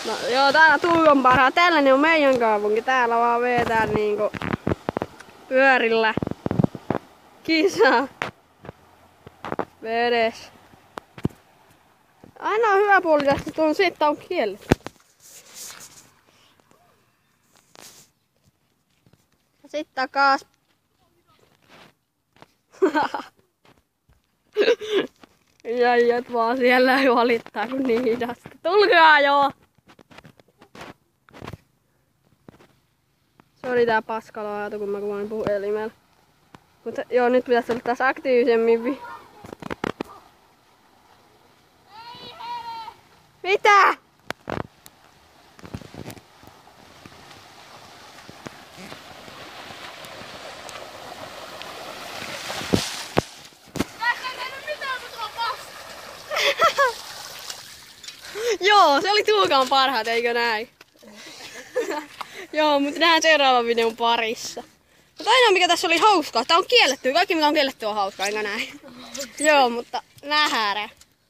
No joo, täällä Tuukan parhaa. Tällainen on meidän kaupunki. Täällä vaan vetään niinku pyörillä kisa vedessä. Ainoa hyvä puoli tästä on se, että on kielletty. Sitten takas. Jäijät vaan siellä valittaa kun niin hidasta. Tulkaa joo! Sori tää paskalo ajatu kun mä kuvain puhelimella. Mutta joo, nyt pitäisi olla taas aktiivisemmin. Mitä? Joo, se oli Tuukan parhaat, eikö näin? Joo, mutta nähdään seuraavan videon parissa. Mutta ainoa mikä tässä oli hauskaa, tää on kielletty. Kaikki mikä on kielletty on hauskaa, eikö näin? Joo, mutta nähdään.